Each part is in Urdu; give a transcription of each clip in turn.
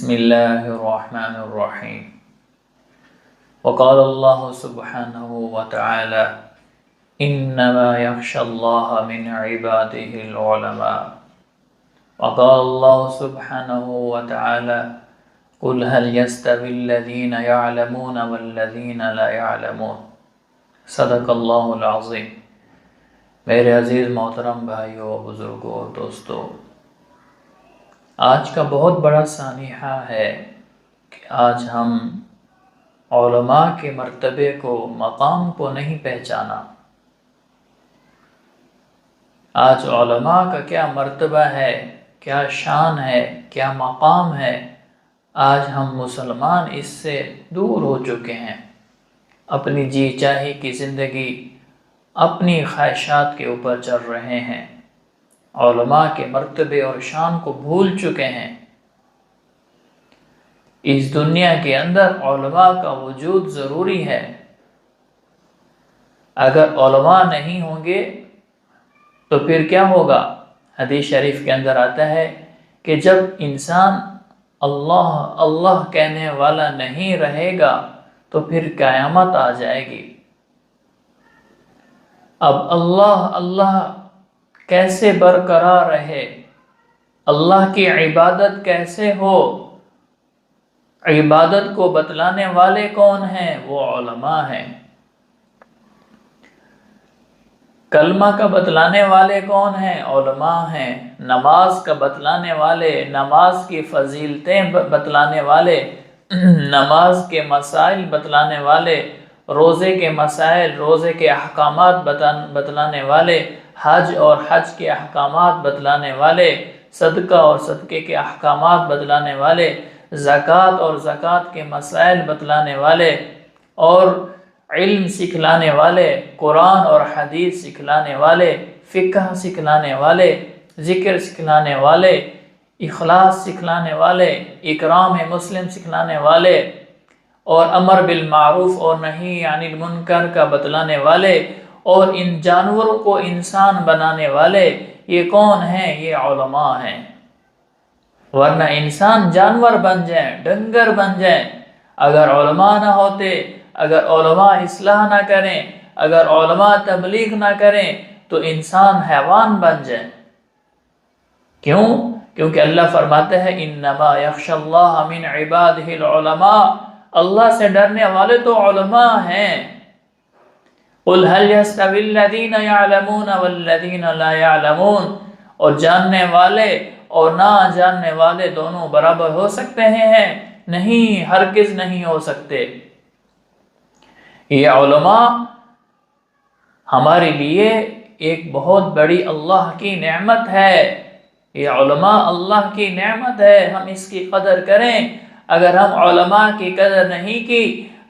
بسم الله الرحمن الرحيم. وقال الله سبحانه وتعالى إنما يخشى الله من عباده العلماء. وقال الله سبحانه وتعالى قل هل يستوي الذين يعلمون والذين لا يعلمون. صدق اللہ العظیم. میرے عزیز محترم بھائیوں، بزرگوں، دوستوں، آج کا بہت بڑا سانحہ ہے کہ آج ہم علماء کے مرتبے کو، مقام کو نہیں پہچانا. آج علماء کا کیا مرتبہ ہے، کیا شان ہے، کیا مقام ہے، آج ہم مسلمان اس سے دور ہو چکے ہیں. اپنی جی چاہی کی زندگی اپنی خواہشات کے اوپر چل رہے ہیں. علماء کے مرتبے اور شان کو بھول چکے ہیں. اس دنیا کے اندر علماء کا وجود ضروری ہے. اگر علماء نہیں ہوں گے تو پھر کیا ہوگا؟ حدیث شریف کے اندر آتا ہے کہ جب انسان اللہ اللہ کہنے والا نہیں رہے گا تو پھر قیامت آ جائے گی. اب اللہ اللہ کیسے برقرار رہے؟ اللہ کی عبادت کیسے ہو؟ عبادت کو بتلانے والے کون ہیں؟ وہ علماء ہیں. کلمہ کا بتلانے والے کون ہیں؟ علماء ہیں. نماز کا بتلانے والے، نماز کی فضیلتیں بتلانے والے، نماز کے مسائل بتلانے والے، روزے کے مسائل، روزے کے احکامات بتلانے والے، حج اور حج کے احکامات بتلانے والے، صدقہ اور صدقے کے احکامات بتلانے والے، زکوٰۃ اور زکوٰۃ کے مسائل بتلانے والے، اور علم سکھلانے والے، قرآن اور حدیث سکھلانے والے، فقہ سکھلانے والے، ذکر سکھلانے والے، اخلاص سکھلانے والے، اکرام مسلم سکھلانے والے، اور امر بالمعروف اور نہی عن المنکر کا بتلانے والے، اور ان جانوروں کو انسان بنانے والے. یہ کون ہیں؟ یہ علماء ہیں. ورنہ انسان جانور بن جائیں، ڈنگر بن جائیں. اگر علماء نہ ہوتے، اگر علماء اصلاح نہ کریں، اگر علماء تبلیغ نہ کریں تو انسان حیوان بن جائیں. کیوں؟ کیونکہ اللہ فرماتے ہیں انما یخشی اللہ من عبادہ العلماء. اللہ سے ڈرنے والے تو علماء ہیں. قل هل يستوي الذين يعلمون والذين لا يعلمون. اور جاننے والے اور نہ جاننے والے دونوں برابر ہو سکتے ہیں؟ نہیں، ہرگز نہیں ہو سکتے. یہ علماء ہمارے لیے ایک بہت بڑی اللہ کی نعمت ہے. یہ علماء اللہ کی نعمت ہے، ہم اس کی قدر کریں. اگر ہم علماء کی قدر نہیں کی،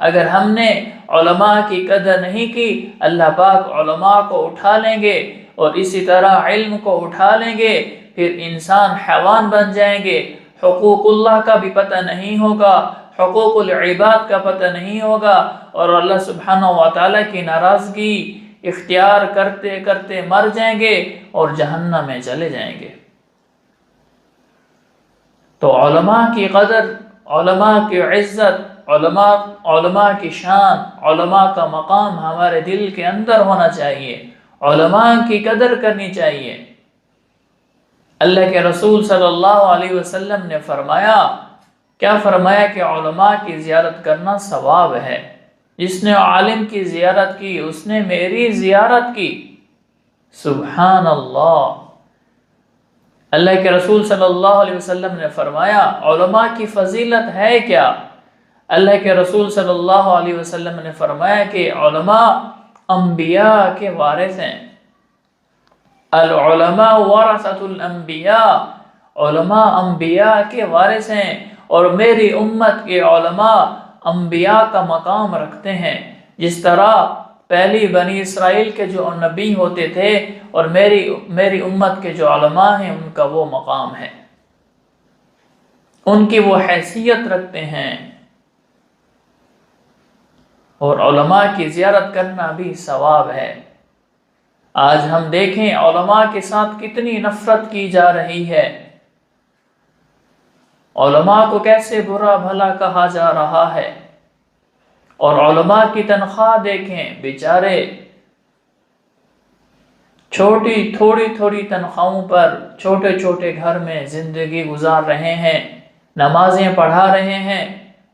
اگر ہم نے علماء کی قدر نہیں کی، اللہ پاک علماء کو اٹھا لیں گے اور اسی طرح علم کو اٹھا لیں گے. پھر انسان حیوان بن جائیں گے. حقوق اللہ کا بھی پتہ نہیں ہوگا، حقوق العباد کا پتہ نہیں ہوگا، اور اللہ سبحانہ و تعالیٰ کی ناراضگی اختیار کرتے کرتے مر جائیں گے اور جہنم میں چلے جائیں گے. تو علماء کی قدر، علماء کی عزت، علماء کی شان، علماء کا مقام ہمارے دل کے اندر ہونا چاہیے. علماء کی قدر کرنی چاہیے. اللہ کے رسول صلی اللہ علیہ وسلم نے فرمایا، کیا فرمایا؟ کہ علماء کی زیارت کرنا ثواب ہے. جس نے عالم کی زیارت کی اس نے میری زیارت کی. سبحان اللہ. اللہ کے رسول صلی اللہ علیہ وسلم نے فرمایا علماء کی فضیلت ہے کیا؟ اللہ کے رسول صلی اللہ علیہ وسلم نے فرمایا کہ علماء انبیاء کے وارث ہیں. العلماء ورثۃ الانبیاء. علماء انبیاء کے وارث ہیں، اور میری امت کے علماء انبیاء کا مقام رکھتے ہیں. جس طرح پہلی بنی اسرائیل کے جو نبی ہوتے تھے اور میری امت کے جو علماء ہیں ان کا وہ مقام ہے، ان کی وہ حیثیت رکھتے ہیں. اور علماء کی زیارت کرنا بھی ثواب ہے. آج ہم دیکھیں علماء کے ساتھ کتنی نفرت کی جا رہی ہے. علماء کو کیسے برا بھلا کہا جا رہا ہے، اور علماء کی تنخواہ دیکھیں، بیچارے تھوڑی تنخواہوں پر چھوٹے چھوٹے گھر میں زندگی گزار رہے ہیں، نمازیں پڑھا رہے ہیں،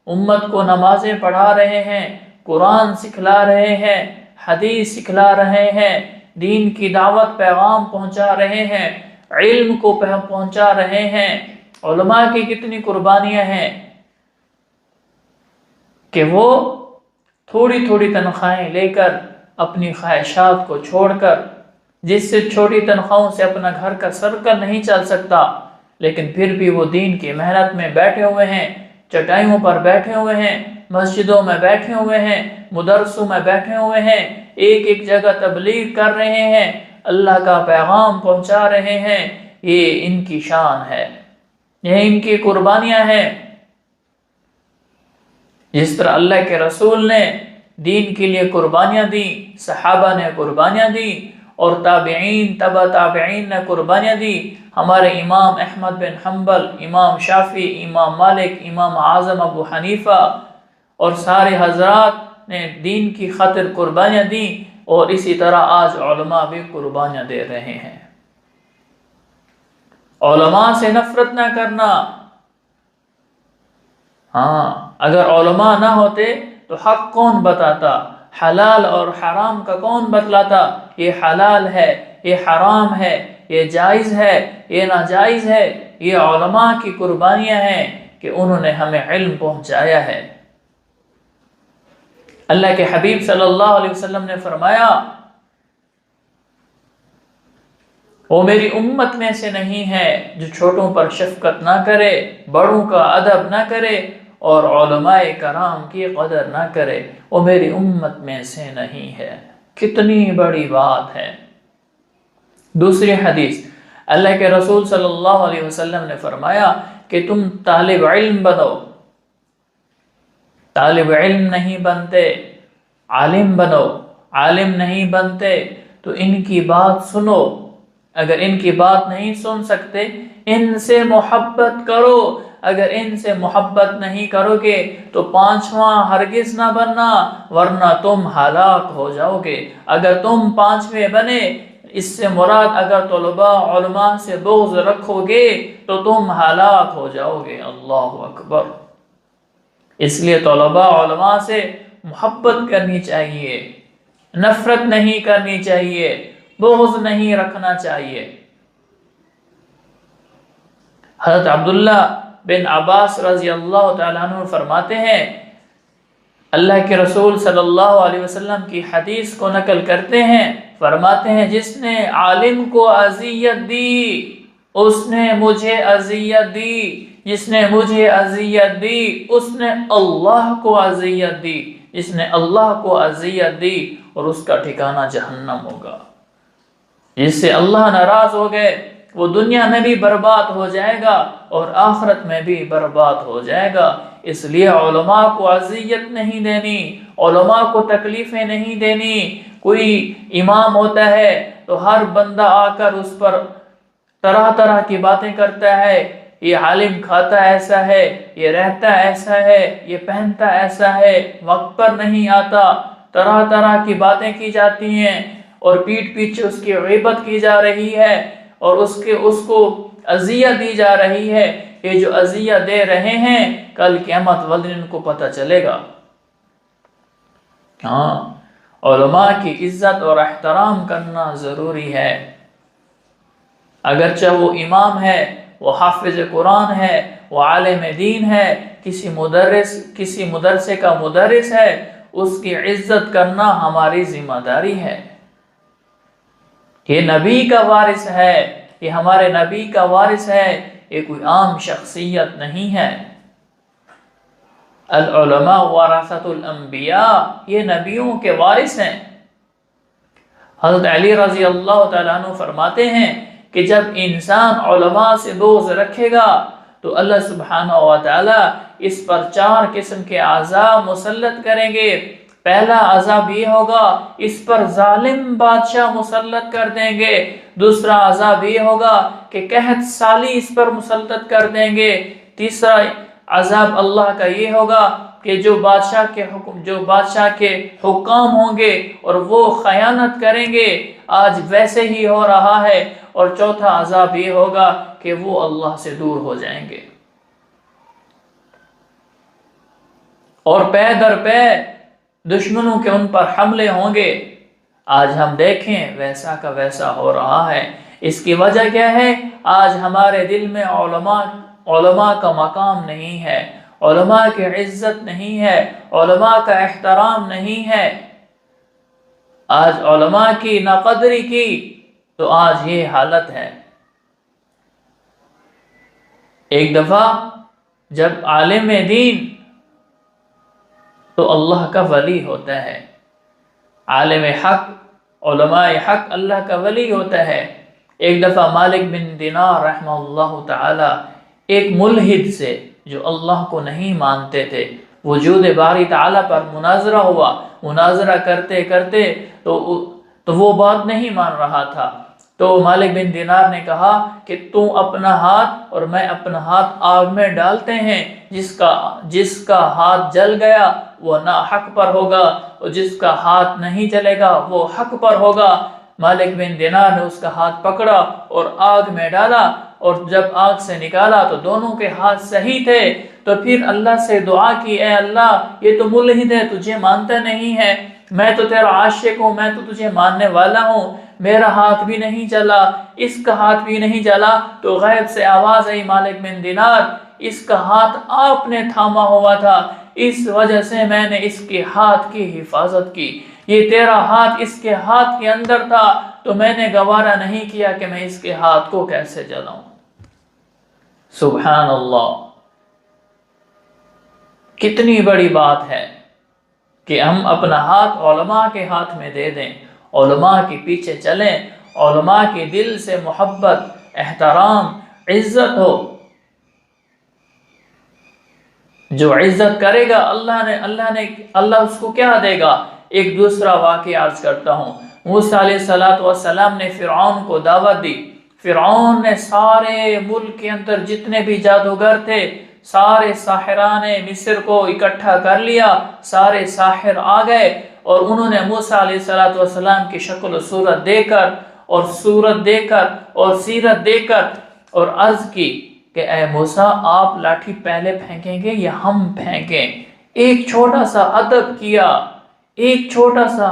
امت کو نمازیں پڑھا رہے ہیں، قرآن سکھلا رہے ہیں، حدیث سکھلا رہے ہیں، دین کی دعوت پیغام پہنچا رہے ہیں، علم کو پہنچا رہے ہیں۔ علماء کی کتنی قربانیاں ہیں کہ وہ تھوڑی تنخواہیں لے کر، اپنی خواہشات کو چھوڑ کر، جس سے چھوٹی تنخواہوں سے اپنا گھر کا سرکل نہیں چل سکتا، لیکن پھر بھی وہ دین کی محنت میں بیٹھے ہوئے ہیں، چٹائیوں پر بیٹھے ہوئے ہیں، مسجدوں میں بیٹھے ہوئے ہیں، مدرسوں میں بیٹھے ہوئے ہیں، ایک جگہ تبلیغ کر رہے ہیں، اللہ کا پیغام پہنچا رہے ہیں۔ یہ ان کی شان ہے، یہ ان کی قربانیاں ہیں۔ جس طرح اللہ کے رسول نے دین کے لیے قربانیاں دی، صحابہ نے قربانیاں دی، اور تابعین تبع تابعین نے قربانیاں دی۔ ہمارے امام احمد بن حنبل، امام شافعی، امام مالک، امام اعظم ابو حنیفہ اور سارے حضرات نے دین کی خاطر قربانیاں دی، اور اسی طرح آج علماء بھی قربانیاں دے رہے ہیں۔ علماء سے نفرت نہ کرنا۔ ہاں، اگر علماء نہ ہوتے تو حق کون بتاتا، حلال اور حرام کا کون بتلاتا، یہ حلال ہے، یہ حرام ہے، یہ جائز ہے، یہ ناجائز ہے۔ یہ علماء کی قربانیاں ہیں کہ انہوں نے ہمیں علم پہنچایا ہے۔ اللہ کے حبیب صلی اللہ علیہ وسلم نے فرمایا، وہ میری امت میں سے نہیں ہے جو چھوٹوں پر شفقت نہ کرے، بڑوں کا ادب نہ کرے، اور علماء کرام کی قدر نہ کرے، وہ میری امت میں سے نہیں ہے۔ کتنی بڑی بات ہے۔ دوسری حدیث، اللہ کے رسول صلی اللہ علیہ وسلم نے فرمایا کہ تم طالب علم بنو، طالب علم نہیں بنتے، عالم بنو، عالم نہیں بنتے تو ان کی بات سنو، اگر ان کی بات نہیں سن سکتے ان سے محبت کرو، اگر ان سے محبت نہیں کرو گے تو پانچواں ہرگز نہ بننا، ورنہ تم ہلاک ہو جاؤ گے۔ اگر تم پانچویں بنے، اس سے مراد اگر طلباء علماء سے بغض رکھو گے تو تم ہلاک ہو جاؤ گے۔ اللہ اکبر۔ اس لیے طلباء علماء سے محبت کرنی چاہیے، نفرت نہیں کرنی چاہیے، بغض نہیں رکھنا چاہیے۔ حضرت عبداللہ بن عباس رضی اللہ تعالیٰ عنہ فرماتے ہیں، اللہ کے رسول صلی اللہ علیہ وسلم کی حدیث کو نقل کرتے ہیں، فرماتے ہیں جس نے عالم کو اذیت دی اس نے مجھے اذیت دی، جس نے مجھے اذیت دی اس نے اللہ کو اذیت دی، جس نے اللہ کو اذیت دی اور اس کا ٹھکانہ جہنم ہوگا۔ جس سے اللہ ناراض ہو گئے وہ دنیا میں بھی برباد ہو جائے گا اور آخرت میں بھی برباد ہو جائے گا۔ اس لیے علماء کو اذیت نہیں دینی، علماء کو تکلیفیں نہیں دینی۔ کوئی امام ہوتا ہے تو ہر بندہ آ کر اس پر طرح طرح کی باتیں کرتا ہے، یہ عالم کھاتا ایسا ہے، یہ رہتا ایسا ہے، یہ پہنتا ایسا ہے، وقت پر نہیں آتا، طرح طرح کی باتیں کی جاتی ہیں، اور پیٹھ پیچھے اس کی غیبت کی جا رہی ہے، اور اس کو اذیت دی جا رہی ہے۔ یہ جو اذیت دے رہے ہیں کل قیامت والے دن ان کو پتہ چلے گا۔ ہاں، علماء کی عزت اور احترام کرنا ضروری ہے۔ اگرچہ وہ امام ہے، وہ حافظ قرآن ہے، وہ عالم دین ہے، کسی مدرسے کا مدرس ہے، اس کی عزت کرنا ہماری ذمہ داری ہے۔ یہ نبی کا وارث ہے، یہ ہمارے نبی کا وارث ہے، یہ کوئی عام شخصیت نہیں ہے۔ العلماء ورثۃ الانبیاء، یہ نبیوں کے وارث ہیں۔ حضرت علی رضی اللہ تعالیٰ عنہ فرماتے ہیں کہ جب انسان علماء سے بغض رکھے گا تو اللہ سبحانہ و تعالی اس پر 4 قسم کے عذاب مسلط کریں گے۔ پہلا عذاب یہ ہوگا، اس پر ظالم بادشاہ مسلط کر دیں گے۔ دوسرا عذاب یہ ہوگا کہ قحط سالی اس پر مسلط کر دیں گے۔ تیسرا عذاب اللہ کا یہ ہوگا کہ جو بادشاہ کے حکام ہوں گے اور وہ خیانت کریں گے، آج ویسے ہی ہو رہا ہے۔ اور چوتھا عذاب یہ ہوگا کہ وہ اللہ سے دور ہو جائیں گے، اور پے در پے دشمنوں کے ان پر حملے ہوں گے۔ آج ہم دیکھیں ویسا کا ویسا ہو رہا ہے۔ اس کی وجہ کیا ہے؟ آج ہمارے دل میں علماء کا مقام نہیں ہے، علماء کی عزت نہیں ہے، علماء کا احترام نہیں ہے۔ آج علماء کی ناقدری کی تو آج یہ حالت ہے۔ ایک دفعہ جب عالم دین تو اللہ کا ولی ہوتا ہے، عالم حق، علماء حق اللہ کا ولی ہوتا ہے۔ ایک دفعہ مالک بن دینار رحمہ اللہ تعالی ایک ملحد سے، جو اللہ کو نہیں مانتے تھے، وجود باری تعالی پر مناظرہ ہوا۔ مناظرہ کرتے کرتے تو وہ بات نہیں مان رہا تھا، تو مالک بن دینار نے کہا کہ تو اپنا ہاتھ اور میں اپنا ہاتھ آگ میں ڈالتے ہیں، جس کا ہاتھ جل گیا وہ ناحق پر ہوگا، اور جس کا ہاتھ نہیں جلے گا وہ حق پر ہوگا۔ مالک بن دینار نے اس کا ہاتھ پکڑا اور آگ میں ڈالا، اور جب آگ سے نکالا تو دونوں کے ہاتھ صحیح تھے۔ تو پھر اللہ سے دعا کی، اے اللہ یہ تو ملحد ہے، تجھے مانتا نہیں ہے، میں تو تیرا عاشق ہوں، میں تو تجھے ماننے والا ہوں، میرا ہاتھ بھی نہیں جلا، اس کا ہاتھ بھی نہیں جلا۔ تو غیب سے آواز آئی، مالک بن دینار اس کا ہاتھ آپ نے تھاما ہوا تھا، اس وجہ سے میں نے اس کے ہاتھ کی حفاظت کی، یہ تیرا ہاتھ اس کے ہاتھ کے اندر تھا تو میں نے گوارا نہیں کیا کہ میں اس کے ہاتھ کو کیسے جلاؤں۔ سبحان اللہ، کتنی بڑی بات ہے کہ ہم اپنا ہاتھ علماء کے ہاتھ میں دے دیں، علماء کے پیچھے چلیں، علماء کے دل سے محبت، احترام، عزت ہو۔ جو عزت کرے گا اللہ اس کو کیا دے گا؟ ایک دوسرا واقعہ عرض کرتا ہوں۔ موسیٰ علیہ السلام نے فرعون کو دعوت دی۔ فرعون نے سارے ملک کے اندر جتنے بھی جادوگر تھے، سارے ساحران مصر کو اکٹھا کر لیا، سارے ساحر آ گئے، اور انہوں نے موسیٰ علیہ السلام کی شکل و صورت دے کر اور سیرت دے کر اور عرض کی کہ اے موسیٰ آپ لاٹھی پہلے پھینکیں گے یا ہم پھینکیں؟ ایک چھوٹا سا ادب کیا، ایک چھوٹا سا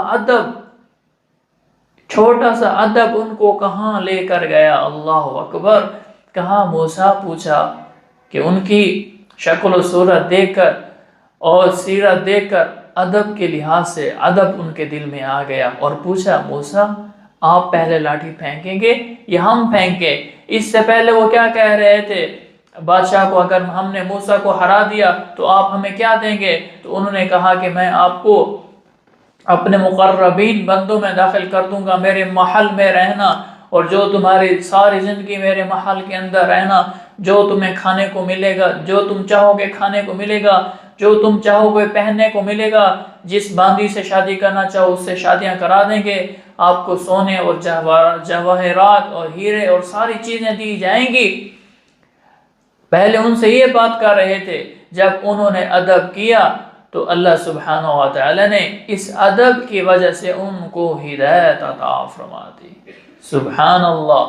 ادب ان کو کہاں لے کر گیا۔ اللہ اکبر! کہاں موسیٰ پوچھا کہ ان کی شکل و صورت دیکھ کر اور سیرت دیکھ کر ادب کے لحاظ سے ادب ان کے دل میں آ گیا، اور پوچھا موسیٰ آپ پہلے لاٹھی پھینکیں گے یا ہم پھینکیں؟ اس سے پہلے وہ کیا کہہ رہے تھے بادشاہ کو، اگر ہم نے موسیٰ کو ہرا دیا تو آپ ہمیں کیا دیں گے؟ تو انہوں نے کہا کہ میں آپ کو اپنے مقربین بندوں میں داخل کر دوں گا، میرے محل میں رہنا، اور جو تمہاری ساری زندگی میرے محل کے اندر رہنا، جو تمہیں کھانے کو ملے گا، جو تم چاہو گے کھانے کو ملے گا، جو تم چاہو گے پہننے کو ملے گا، جس باندی سے شادی کرنا چاہو اس سے شادیاں کرا دیں گے، آپ کو سونے اور جواہرات اور ہیرے اور ساری چیزیں دی جائیں گی۔ پہلے ان سے یہ بات کر رہے تھے، جب انہوں نے ادب کیا تو اللہ سبحانہ و تعالی نے اس ادب کی وجہ سے ان کو ہدایت عطا فرما دی۔ سبحان اللہ!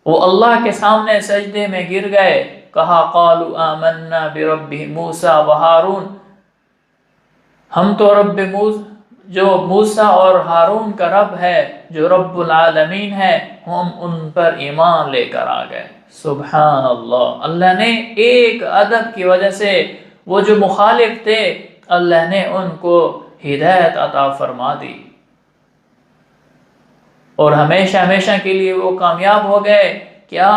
وہ اللہ کے سامنے سجدے میں گر گئے، کہا قالوا آمنا برب موسیٰ و ہارون، ہم تو جو موسیٰ اور ہارون کا رب ہے، جو رب العالمین ہے، ہم ان پر ایمان لے کر آ گئے۔ سبحان اللہ! اللہ نے ایک ادب کی وجہ سے وہ جو مخالف تھے، اللہ نے ان کو ہدایت عطا فرما دی، اور ہمیشہ ہمیشہ کے لیے وہ کامیاب ہو گئے۔ کیا؟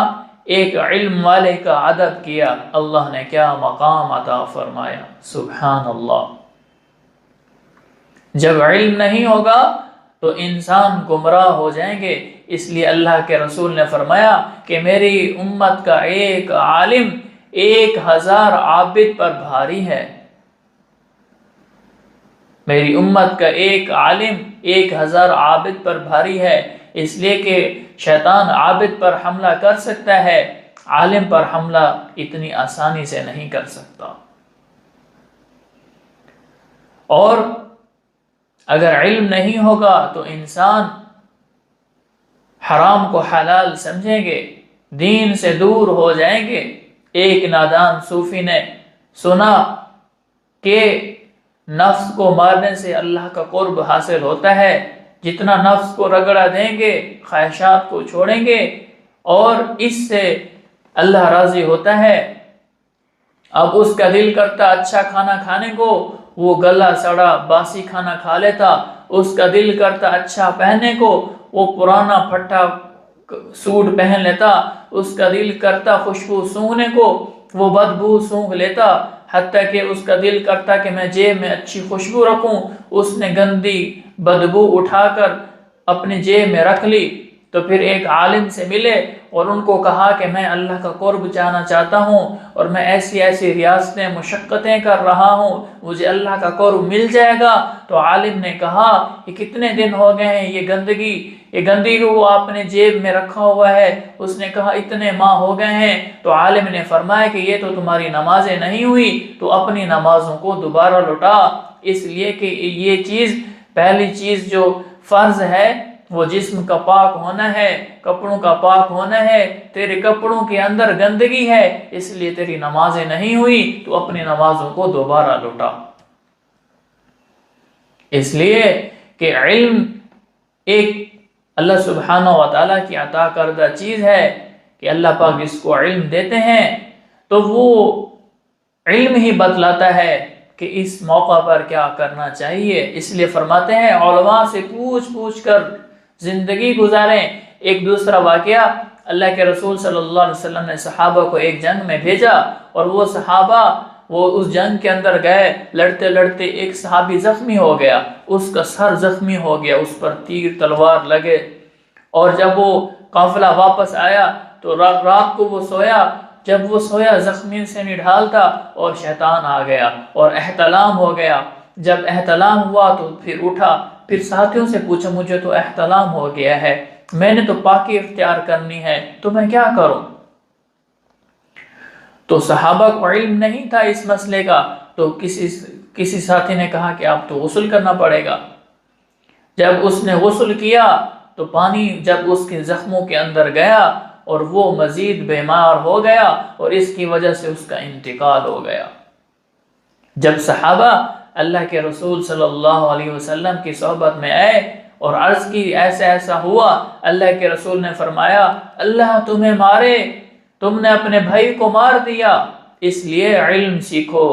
ایک علم والے کا ادب کیا، اللہ نے کیا مقام عطا فرمایا۔ سبحان اللہ! جب علم نہیں ہوگا تو انسان گمراہ ہو جائیں گے، اس لیے اللہ کے رسول نے فرمایا کہ میری امت کا ایک عالم 1000 عابد پر بھاری ہے۔ میری امت کا ایک عالم 1000 عابد پر بھاری ہے، اس لیے کہ شیطان عابد پر حملہ کر سکتا ہے، عالم پر حملہ اتنی آسانی سے نہیں کر سکتا۔ اور اگر علم نہیں ہوگا تو انسان حرام کو حلال سمجھیں گے، دین سے دور ہو جائیں گے۔ ایک نادان صوفی نے سنا کہ نفس کو مارنے سے اللہ کا قرب حاصل ہوتا ہے، جتنا نفس کو رگڑا دیں گے، خواہشات کو چھوڑیں گے، اور اس سے اللہ راضی ہوتا ہے۔ اب اس کا دل کرتا اچھا کھانا کھانے کو، وہ گلا سڑا باسی کھانا کھا لیتا۔ اس کا دل کرتا اچھا پہننے کو، وہ پرانا پھٹا سوٹ پہن لیتا۔ اس کا دل کرتا خوشبو سونگھنے کو، وہ بدبو سونگھ لیتا۔ حتیٰ کہ اس کا دل کرتا کہ میں جیب میں اچھی خوشبو رکھوں، اس نے گندی بدبو اٹھا کر اپنی جیب میں رکھ لی۔ تو پھر ایک عالم سے ملے اور ان کو کہا کہ میں اللہ کا قرب جانا چاہتا ہوں، اور میں ایسی ایسی ریاستیں مشقتیں کر رہا ہوں، مجھے اللہ کا قرب مل جائے گا۔ تو عالم نے کہا کہ کتنے دن ہو گئے ہیں یہ گندگی کو آپ نے جیب میں رکھا ہوا ہے؟ اس نے کہا اتنے ماہ ہو گئے ہیں۔ تو عالم نے فرمایا کہ یہ تو تمہاری نمازیں نہیں ہوئی، تو اپنی نمازوں کو دوبارہ لوٹا، اس لیے کہ یہ پہلی چیز جو فرض ہے وہ جسم کا پاک ہونا ہے، کپڑوں کا پاک ہونا ہے۔ تیرے کپڑوں کے اندر گندگی ہے، اس لیے تیری نمازیں نہیں ہوئی، تو اپنی نمازوں کو دوبارہ لوٹا۔ اس لیے کہ علم ایک اللہ سبحانہ و تعالیٰ کی عطا کردہ چیز ہے کہ اللہ پاک جس کو علم دیتے ہیں تو وہ علم ہی بتلاتا ہے کہ اس موقع پر کیا کرنا چاہیے۔ اس لیے فرماتے ہیں علماء سے پوچھ کر زندگی گزاریں۔ ایک دوسرا واقعہ، اللہ کے رسول صلی اللہ علیہ وسلم نے صحابہ کو ایک جنگ میں بھیجا، اور وہ صحابہ اس جنگ کے اندر گئے، لڑتے لڑتے ایک صحابی زخمی ہو گیا، اس کا سر زخمی ہو گیا، اس پر تیر تلوار لگے، اور جب وہ قافلہ واپس آیا تو رات کو وہ سویا۔ جب وہ سویا زخمی سے نڈھال تھا اور شیطان آ گیا اور احتلام ہو گیا۔ جب احتلام ہوا تو پھر اٹھا، پھر ساتھیوں سے پوچھا مجھے تو احتلام ہو گیا ہے، میں نے تو پاکی اختیار کرنی ہے، تو میں کیا کروں؟ تو صحابہ کو علم نہیں تھا اس مسئلے کا، تو کسی ساتھی نے کہا کہ آپ تو غسل کرنا پڑے گا۔ جب اس نے غسل کیا تو پانی جب اس کے زخموں کے اندر گیا اور وہ مزید بیمار ہو گیا، اور اس کی وجہ سے اس کا انتقال ہو گیا۔ جب صحابہ اللہ کے رسول صلی اللہ علیہ وسلم کی صحبت میں آئے اور عرض کی ایسا ہوا، اللہ کے رسول نے فرمایا اللہ تمہیں مارے، تم نے اپنے بھائی کو مار دیا، اس لیے علم سیکھو،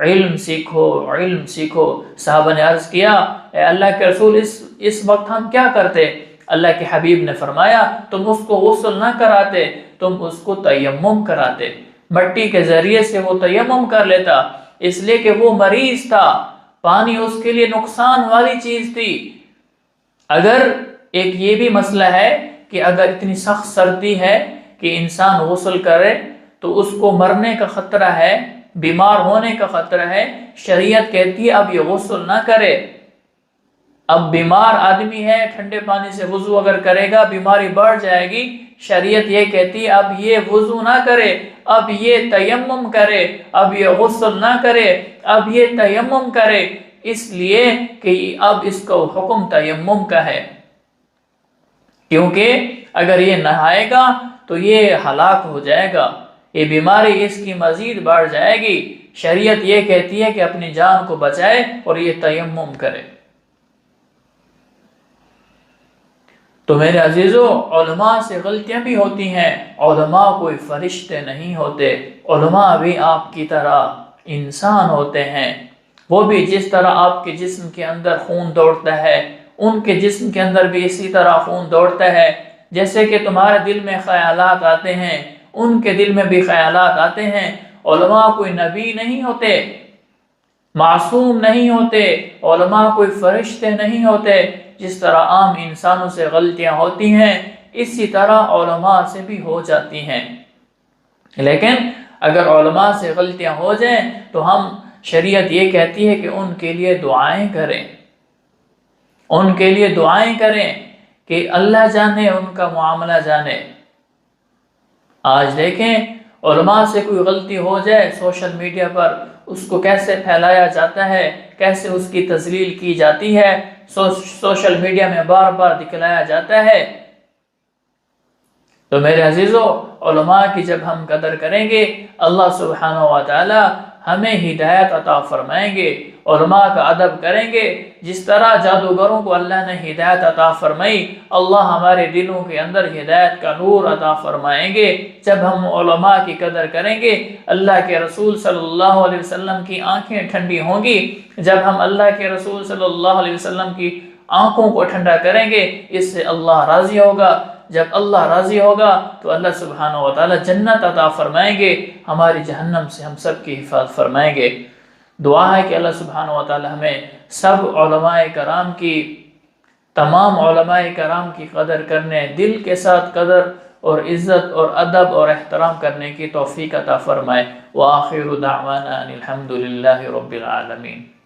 علم سیکھو، علم سیکھو۔ صحابہ نے عرض کیا اے اللہ کے رسول اس وقت ہم کیا کرتے؟ اللہ کے حبیب نے فرمایا تم اس کو غسل نہ کراتے، تم اس کو تیمم کراتے۔ مٹی کے ذریعے سے وہ تیمم کر لیتا، اس لیے کہ وہ مریض تھا، پانی اس کے لیے نقصان والی چیز تھی۔ اگر ایک یہ بھی مسئلہ ہے کہ اگر اتنی سخت سردی ہے کہ انسان غسل کرے تو اس کو مرنے کا خطرہ ہے، بیمار ہونے کا خطرہ ہے، شریعت کہتی ہے اب یہ غسل نہ کرے۔ اب بیمار آدمی ہے، ٹھنڈے پانی سے وضو اگر کرے گا بیماری بڑھ جائے گی، شریعت یہ کہتی ہے اب یہ وضو نہ کرے، اب یہ تیمم کرے، اب یہ غسل نہ کرے، اب یہ تیمم کرے، اس لیے کہ اب اس کا حکم تیمم کا ہے، کیونکہ اگر یہ نہائے گا تو یہ ہلاک ہو جائے گا، یہ بیماری اس کی مزید بڑھ جائے گی۔ شریعت یہ کہتی ہے کہ اپنی جان کو بچائے اور یہ تیمم کرے۔ تو میرے عزیزو، علماء سے غلطیاں بھی ہوتی ہیں، علماء کوئی فرشتے نہیں ہوتے، علماء بھی آپ کی طرح انسان ہوتے ہیں، وہ بھی جس طرح آپ کے جسم کے اندر خون دوڑتا ہے ان کے جسم کے اندر بھی اسی طرح خون دوڑتا ہے۔ جیسے کہ تمہارے دل میں خیالات آتے ہیں ان کے دل میں بھی خیالات آتے ہیں۔ علماء کوئی نبی نہیں ہوتے، معصوم نہیں ہوتے، علماء کوئی فرشتے نہیں ہوتے۔ جس طرح عام انسانوں سے غلطیاں ہوتی ہیں اسی طرح علماء سے بھی ہو جاتی ہیں، لیکن اگر علماء سے غلطیاں ہو جائیں تو ہم شریعت یہ کہتی ہے کہ ان کے لیے دعائیں کریں، ان کے لیے دعائیں کریں کہ اللہ جانے ان کا معاملہ جانے۔ آج دیکھیں علماء سے کوئی غلطی ہو جائے سوشل میڈیا پر اس کو کیسے پھیلایا جاتا ہے، کیسے اس کی تذلیل کی جاتی ہے، سوشل میڈیا میں بار بار دکھلایا جاتا ہے۔ تو میرے عزیزو، علماء کی جب ہم قدر کریں گے اللہ سبحانہ و تعالی ہمیں ہدایت عطا فرمائیں گے، علماء کا ادب کریں گے۔ جس طرح جادوگروں کو اللہ نے ہدایت عطا فرمائی، اللہ ہمارے دلوں کے اندر ہدایت کا نور عطا فرمائیں گے۔ جب ہم علماء کی قدر کریں گے اللہ کے رسول صلی اللہ علیہ وسلم کی آنکھیں ٹھنڈی ہوں گی۔ جب ہم اللہ کے رسول صلی اللہ علیہ وسلم کی آنکھوں کو ٹھنڈا کریں گے اس سے اللہ راضی ہوگا۔ جب اللہ راضی ہوگا تو اللہ سبحانہ و تعالی جنت عطا فرمائیں گے، ہماری جہنم سے ہم سب کی حفاظت فرمائیں گے۔ دعا ہے کہ اللہ سبحانہ و تعالی ہمیں سب علماء کرام کی، تمام علماء کرام کی قدر کرنے، دل کے ساتھ قدر اور عزت اور ادب اور احترام کرنے کی توفیق عطا فرمائے۔ وآخر دعوانا ان الحمد للہ رب العالمین۔